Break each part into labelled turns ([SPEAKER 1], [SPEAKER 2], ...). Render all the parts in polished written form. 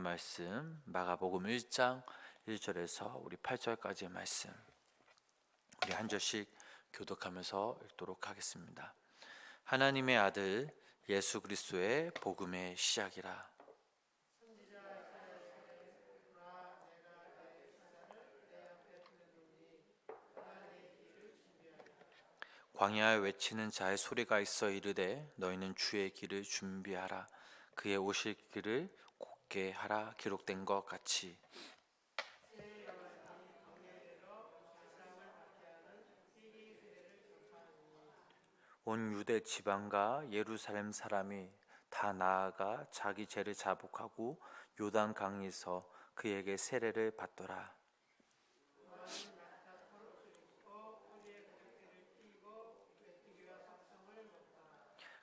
[SPEAKER 1] 말씀 마가복음 1장 1절에서 우리 8절까지의 말씀, 우리 한 절씩 교독하면서 읽도록 하겠습니다. 하나님의 아들 예수 그리스도의 복음의 시작이라. 광야에 외치는 자의 소리가 있어 이르되 너희는 주의 길을 준비하라, 그의 오실 길을 곧게 하라, 기록된 것 같이. 온 유대 지방과 예루살렘 사람이 다 나아가 자기 죄를 자복하고 요단 강에서 그에게 세례를 받더라.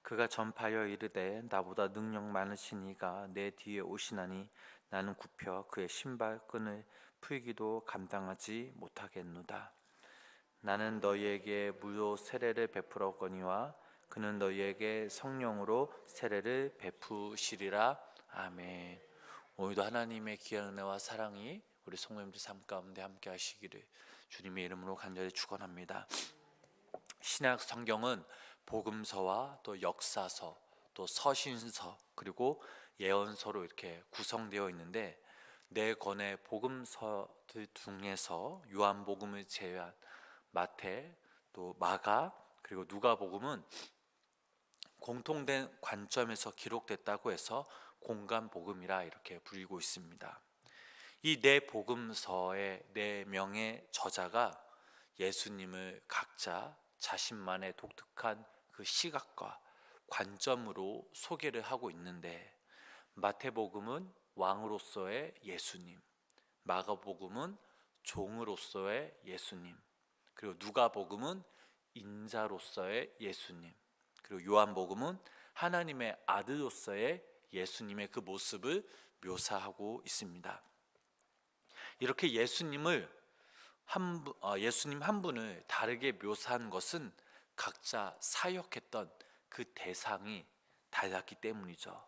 [SPEAKER 1] 그가 전파하여 이르되 나보다 능력 많으신 이가 내 뒤에 오시나니 나는 굽혀 그의 신발끈을 풀기도 감당하지 못하겠노다. 나는 너희에게 무료 세례를 베풀었거니와 그는 너희에게 성령으로 세례를 베푸시리라. 아멘. 오늘도 하나님의 귀한 은혜와 사랑이 우리 성도님들 삶 가운데 함께 하시기를 주님의 이름으로 간절히 축원합니다. 신약 성경은 복음서와 또 역사서, 또 서신서, 그리고 예언서로 이렇게 구성되어 있는데, 네 권의 복음서들 중에서 요한복음을 제외한 마태, 또 마가, 그리고 누가복음은 공통된 관점에서 기록됐다고 해서 공간복음이라 이렇게 불리고 있습니다. 이 네 복음서의 네 명의 저자가 예수님을 각자 자신만의 독특한 그 시각과 관점으로 소개를 하고 있는데, 마태복음은 왕으로서의 예수님, 마가복음은 종으로서의 예수님, 그리고 누가복음은 인자로서의 예수님, 그리고 요한복음은 하나님의 아들로서의 예수님의 그 모습을 묘사하고 있습니다. 이렇게 예수님 한 분을 다르게 묘사한 것은 각자 사역했던 그 대상이 달랐기 때문이죠.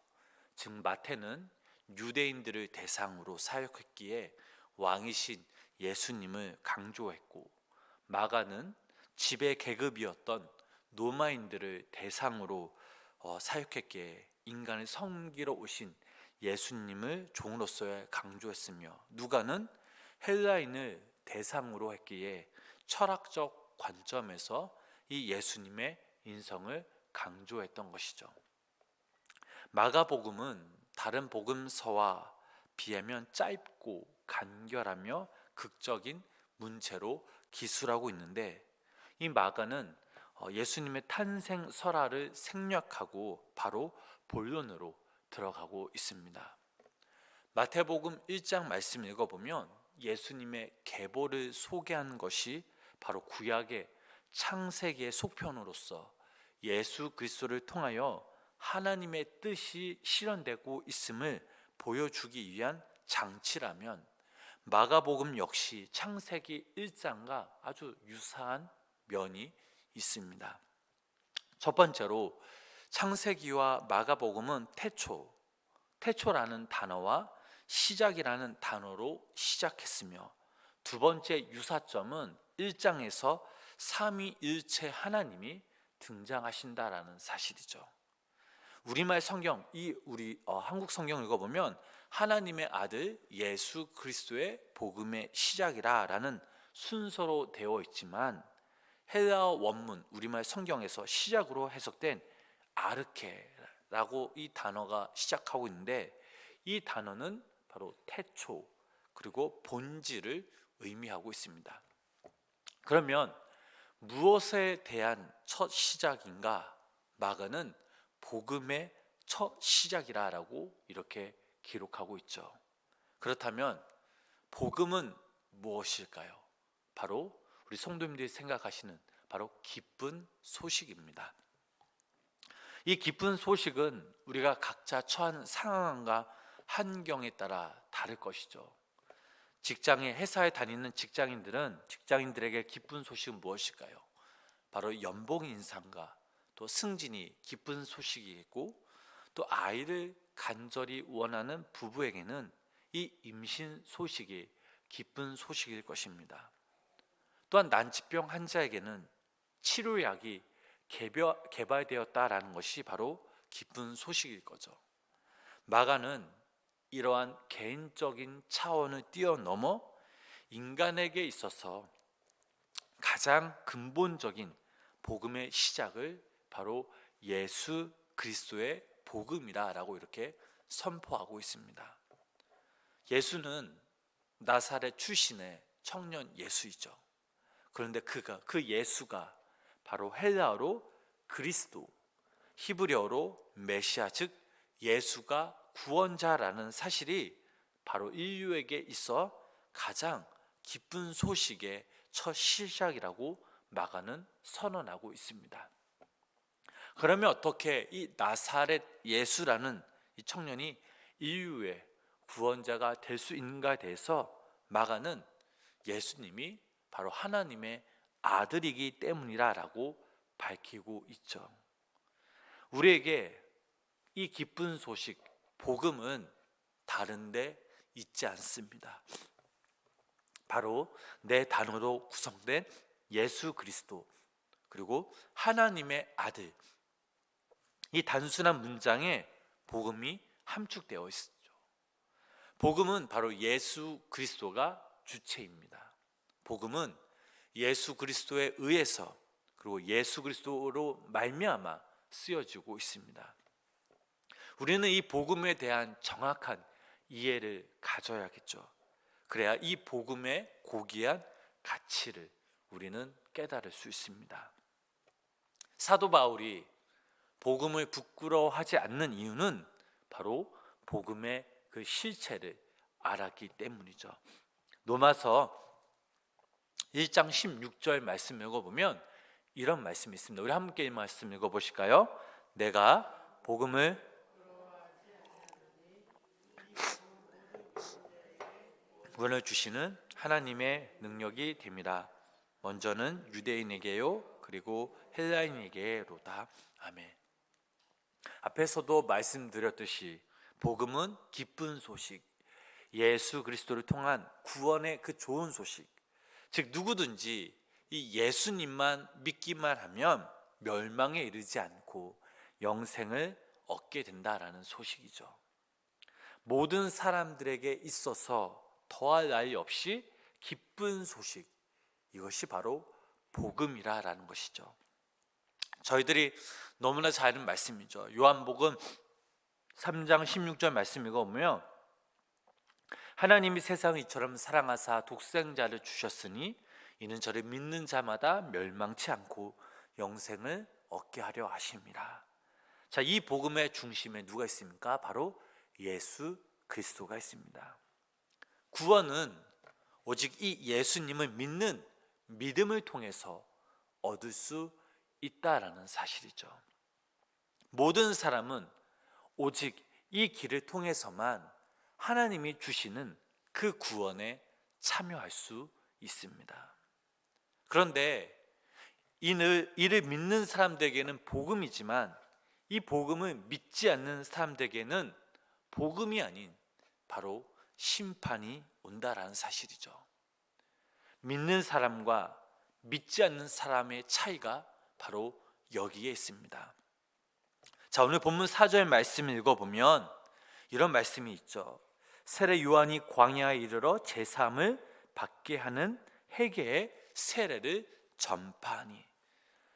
[SPEAKER 1] 즉 마태는 유대인들을 대상으로 사역했기에 왕이신 예수님을 강조했고, 마가는 지배 계급이었던 로마인들을 대상으로 사역했기에 인간을 섬기러 오신 예수님을 종으로서 강조했으며, 누가는 헬라인을 대상으로 했기에 철학적 관점에서 이 예수님의 인성을 강조했던 것이죠. 마가복음은 다른 복음서와 비하면 짧고 간결하며 극적인 문체로 기술하고 있는데, 이 마가는 예수님의 탄생 설화를 생략하고 바로 본론으로 들어가고 있습니다. 마태복음 1장 말씀 읽어보면 예수님의 계보를 소개하는 것이 바로 구약의 창세기의 속편으로서 예수 그리스도를 통하여 하나님의 뜻이 실현되고 있음을 보여주기 위한 장치라면, 마가복음 역시 창세기 1장과 아주 유사한 면이 있습니다. 첫 번째로 창세기와 마가복음은 태초라는 단어와 시작이라는 단어로 시작했으며, 두 번째 유사점은 1장에서 삼위일체 하나님이 등장하신다라는 사실이죠. 우리말 성경, 우리 한국 성경 읽어보면 하나님의 아들 예수 그리스도의 복음의 시작이라는 순서로 되어 있지만, 헬라어 원문 우리말 성경에서 시작으로 해석된 아르케라고 이 단어가 시작하고 있는데, 이 단어는 바로 태초 그리고 본질을 의미하고 있습니다. 그러면 무엇에 대한 첫 시작인가? 마가는 복음의 첫 시작이라고 이렇게 기록하고 있죠. 그렇다면 복음은 무엇일까요? 바로 우리 성도님들이 생각하시는 바로 기쁜 소식입니다. 이 기쁜 소식은 우리가 각자 처한 상황과 환경에 따라 다를 것이죠. 회사에 다니는 직장인들에게 기쁜 소식은 무엇일까요? 바로 연봉 인상과 또 승진이 기쁜 소식이겠고, 또 아이를 간절히 원하는 부부에게는 이 임신 소식이 기쁜 소식일 것입니다. 또한 난치병 환자에게는 치료약이 개발되었다라는 것이 바로 기쁜 소식일 거죠. 마가는 이러한 개인적인 차원을 뛰어넘어 인간에게 있어서 가장 근본적인 복음의 시작을 바로 예수 그리스도의 복음이라고 이렇게 선포하고 있습니다. 예수는 나사렛 출신의 청년 예수이죠. 그런데 그 예수가 바로 헬라어로 그리스도, 히브리어로 메시아, 즉 예수가 구원자라는 사실이 바로 인류에게 있어 가장 기쁜 소식의 첫 시작이라고 마가는 선언하고 있습니다. 그러면 어떻게 이 나사렛 예수라는 이 청년이 인류의 구원자가 될 수 있는가에 대해서 마가는 예수님이 바로 하나님의 아들이기 때문이라고 밝히고 있죠. 우리에게 이 기쁜 소식, 복음은 다른데 있지 않습니다. 바로 네 단어로 구성된 예수 그리스도, 그리고 하나님의 아들, 이 단순한 문장에 복음이 함축되어 있죠. 복음은 바로 예수 그리스도가 주체입니다. 복음은 예수 그리스도에 의해서, 그리고 예수 그리스도로 말미암아 쓰여지고 있습니다. 우리는 이 복음에 대한 정확한 이해를 가져야겠죠. 그래야 이 복음의 고귀한 가치를 우리는 깨달을 수 있습니다. 사도 바울이 복음을 부끄러워하지 않는 이유는 바로 복음의 그 실체를 알았기 때문이죠. 로마서 1장 16절 말씀 읽어보면 이런 말씀이 있습니다. 우리 함께 이 말씀 읽어보실까요? 내가 복음을 구원을 주시는 하나님의 능력이 됩니다. 먼저는 유대인에게요, 그리고 헬라인에게로다. 아멘. 앞에서도 말씀드렸듯이 복음은 기쁜 소식, 예수 그리스도를 통한 구원의 그 좋은 소식, 즉 누구든지 이 예수님만 믿기만 하면 멸망에 이르지 않고 영생을 얻게 된다라는 소식이죠. 모든 사람들에게 있어서 더할 나위 없이 기쁜 소식, 이것이 바로 복음이라는 것이죠. 저희들이 너무나 잘 아는 말씀이죠. 요한복음 3장 16절 말씀 읽어보면 하나님이 세상을 이처럼 사랑하사 독생자를 주셨으니 이는 저를 믿는 자마다 멸망치 않고 영생을 얻게 하려 하심이라. 자, 이 복음의 중심에 누가 있습니까? 바로 예수 그리스도가 있습니다. 구원은 오직 이 예수님을 믿는 믿음을 통해서 얻을 수 있다라는 사실이죠. 모든 사람은 오직 이 길을 통해서만 하나님이 주시는 그 구원에 참여할 수 있습니다. 그런데 이를 믿는 사람들에게는 복음이지만 이 복음을 믿지 않는 사람들에게는 복음이 아닌 바로 심판이 온다라는 사실이죠. 믿는 사람과 믿지 않는 사람의 차이가 바로 여기에 있습니다. 자, 오늘 본문 4절 말씀을 읽어보면 이런 말씀이 있죠. 세례 요한이 광야에 이르러 제사함을 받게 하는 회개의 세례를 전파하니.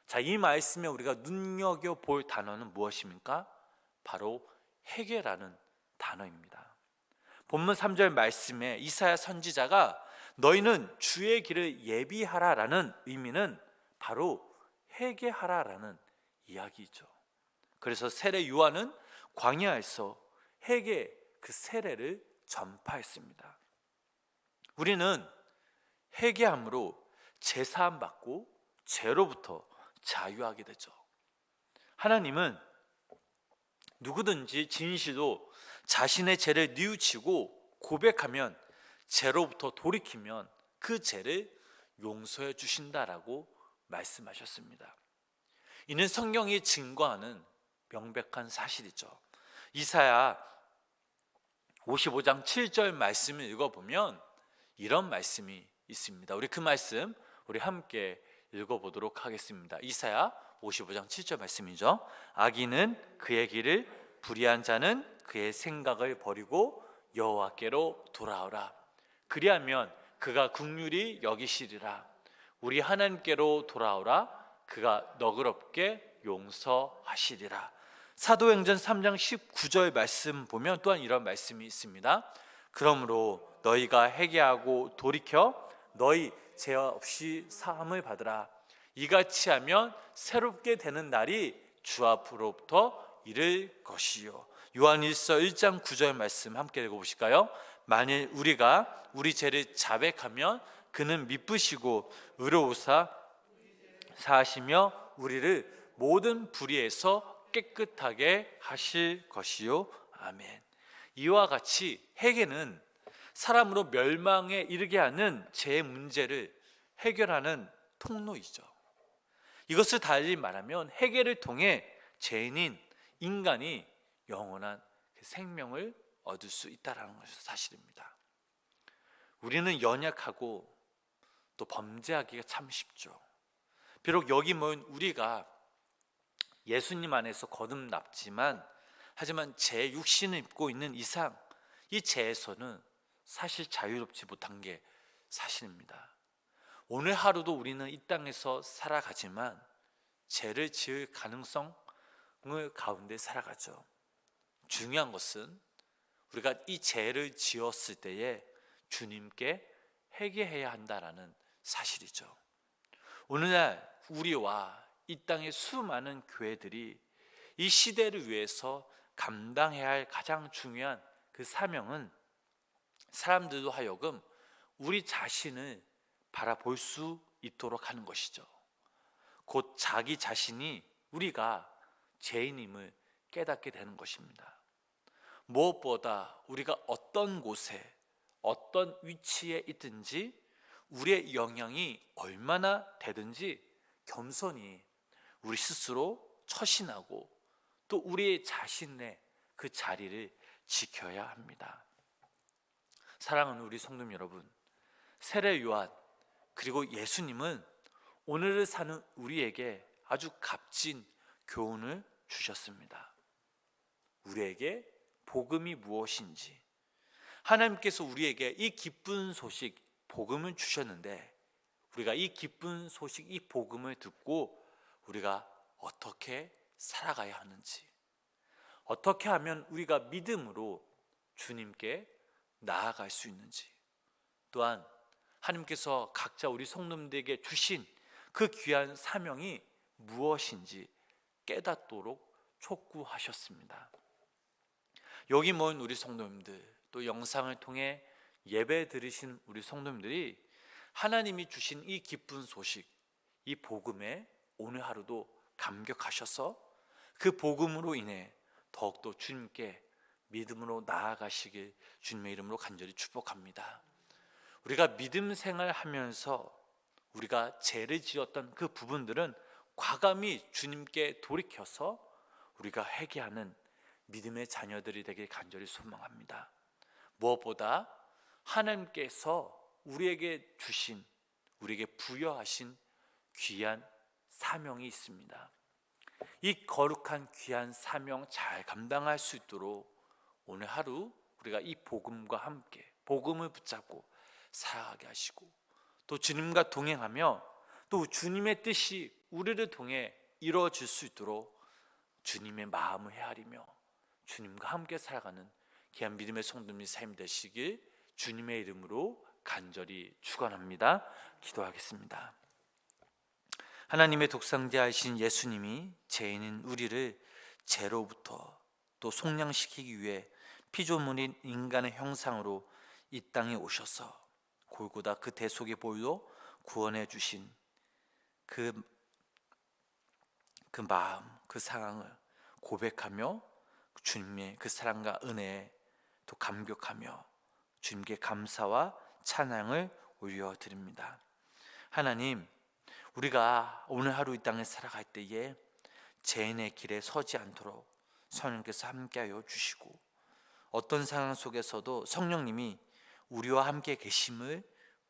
[SPEAKER 1] 자, 이 말씀에 우리가 눈여겨볼 단어는 무엇입니까? 바로 회개라는 단어입니다. 본문 3절 말씀에 이사야 선지자가 너희는 주의 길을 예비하라라는 의미는 바로 회개하라라는 이야기죠. 그래서 세례 요한은 광야에서 회개 그 세례를 전파했습니다. 우리는 회개함으로 제사함 받고 죄로부터 자유하게 되죠. 하나님은 누구든지 진실로 자신의 죄를 뉘우치고 고백하면, 죄로부터 돌이키면 그 죄를 용서해 주신다라고 말씀하셨습니다. 이는 성경이 증거하는 명백한 사실이죠. 이사야 55장 7절 말씀을 읽어보면 이런 말씀이 있습니다. 우리 그 말씀 우리 함께 읽어보도록 하겠습니다. 이사야 55장 7절 말씀이죠. 악인은 그의 길을, 불의한 자는 그의 생각을 버리고 여호와께로 돌아오라. 그리하면 그가 긍휼히 여기시리라. 우리 하나님께로 돌아오라. 그가 너그럽게 용서하시리라. 사도행전 3장 19절 말씀 보면 또한 이런 말씀이 있습니다. 그러므로 너희가 회개하고 돌이켜 너희 죄 없이 사함을 받으라. 이같이 하면 새롭게 되는 날이 주 앞으로부터 이를 것이요. 요한일서 1장 9절 말씀 함께 읽어보실까요? 만일 우리가 우리 죄를 자백하면 그는 미쁘시고 의로우사 사하시며 우리를 모든 불의에서 깨끗하게 하실 것이요. 아멘. 이와 같이 회개는 사람으로 멸망에 이르게 하는 죄 문제를 해결하는 통로이죠. 이것을 달리 말하면 회개를 통해 죄인인 인간이 영원한 생명을 얻을 수 있다는 것이 사실입니다. 우리는 연약하고 또 범죄하기가 참 쉽죠. 비록 여기 모인 우리가 예수님 안에서 거듭났지만 하지만 제 육신을 입고 있는 이상 이 죄에서는 사실 자유롭지 못한 게 사실입니다. 오늘 하루도 우리는 이 땅에서 살아가지만 죄를 지을 가능성을 가운데 살아가죠. 중요한 것은 우리가 이 죄를 지었을 때에 주님께 회개해야 한다라는 사실이죠. 오늘날 우리와 이 땅의 수많은 교회들이 이 시대를 위해서 감당해야 할 가장 중요한 그 사명은 사람들도 하여금 우리 자신을 바라볼 수 있도록 하는 것이죠. 곧 자기 자신이 우리가 죄인임을 깨닫게 되는 것입니다. 무엇보다 우리가 어떤 곳에 어떤 위치에 있든지 우리의 영향이 얼마나 되든지 겸손히 우리 스스로 처신하고 또 우리 자신의 그 자리를 지켜야 합니다. 사랑하는 우리 성도 여러분, 세례 요한 그리고 예수님은 오늘을 사는 우리에게 아주 값진 교훈을 주셨습니다. 우리에게 복음이 무엇인지, 하나님께서 우리에게 이 기쁜 소식 복음을 주셨는데 우리가 이 기쁜 소식 이 복음을 듣고 우리가 어떻게 살아가야 하는지, 어떻게 하면 우리가 믿음으로 주님께 나아갈 수 있는지, 또한 하나님께서 각자 우리 성도님들에게 주신 그 귀한 사명이 무엇인지 깨닫도록 촉구하셨습니다. 여기 모인 우리 성도님들, 또 영상을 통해 예배 들으신 우리 성도님들이 하나님이 주신 이 기쁜 소식, 이 복음에 오늘 하루도 감격하셔서 그 복음으로 인해 더욱더 주님께 믿음으로 나아가시길 주님의 이름으로 간절히 축복합니다. 우리가 믿음 생활하면서 우리가 죄를 지었던 그 부분들은 과감히 주님께 돌이켜서 우리가 회개하는 믿음의 자녀들이 되길 간절히 소망합니다. 무엇보다 하나님께서 우리에게 주신, 우리에게 부여하신 귀한 사명이 있습니다. 이 거룩한 귀한 사명 잘 감당할 수 있도록 오늘 하루 우리가 이 복음과 함께 복음을 붙잡고 살아가게 하시고 또 주님과 동행하며 또 주님의 뜻이 우리를 통해 이루어질 수 있도록 주님의 마음을 헤아리며 주님과 함께 살아가는 귀한 믿음의 성도님의 삶 되시길 주님의 이름으로 간절히 축원합니다. 기도하겠습니다. 하나님의 독생자이신 예수님이 죄인인 우리를 죄로부터 또 속량시키기 위해 피조물인 인간의 형상으로 이 땅에 오셔서 골고다 그 대속의 보혈로 구원해 주신 그 마음, 그 상황을 고백하며 주님의 그 사랑과 은혜에 또 감격하며 주님께 감사와 찬양을 올려드립니다. 하나님, 우리가 오늘 하루 이 땅에 살아갈 때에 죄인의 길에 서지 않도록 성령께서 함께하여 주시고 어떤 상황 속에서도 성령님이 우리와 함께 계심을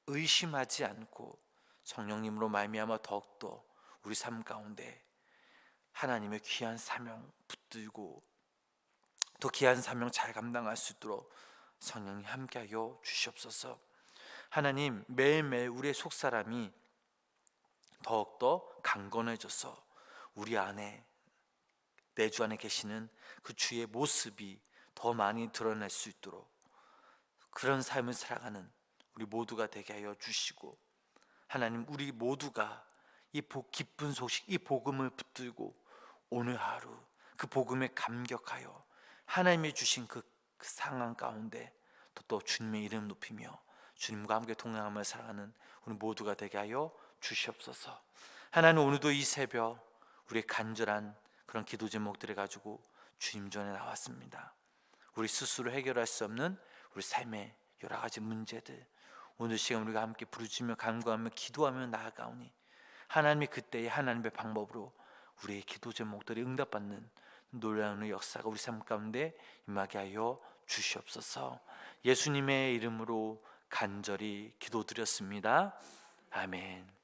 [SPEAKER 1] 의심하지 않고 성령님으로 말미암아 더욱더 우리 삶 가운데 하나님의 귀한 사명 붙들고 또 귀한 사명 잘 감당할 수 있도록 성령님 함께하여 주시옵소서. 하나님, 매일매일 우리의 속사람이 더욱더 강건해져서 우리 안에, 내 주 안에 계시는 그 주의 모습이 더 많이 드러날 수 있도록 그런 삶을 살아가는 우리 모두가 되게 하여 주시고, 하나님, 우리 모두가 이 기쁜 소식, 이 복음을 붙들고 오늘 하루 그 복음에 감격하여 하나님이 주신 그 상황 가운데 또 주님의 이름 높이며 주님과 함께 동행하며 살아가는 우리 모두가 되게 하여 주시옵소서. 하나님, 오늘도 이 새벽 우리의 간절한 그런 기도 제목들을 가지고 주님 전에 나왔습니다. 우리 스스로 해결할 수 없는 우리 삶의 여러 가지 문제들, 오늘 시간 우리가 함께 부르짖며 간구하며 기도하며 나아가오니 하나님이 그때의 하나님의 방법으로 우리의 기도 제목들이 응답받는 놀라운 역사가 우리 삶 가운데 임하게 하여 주시옵소서. 예수님의 이름으로 간절히 기도드렸습니다. 아멘.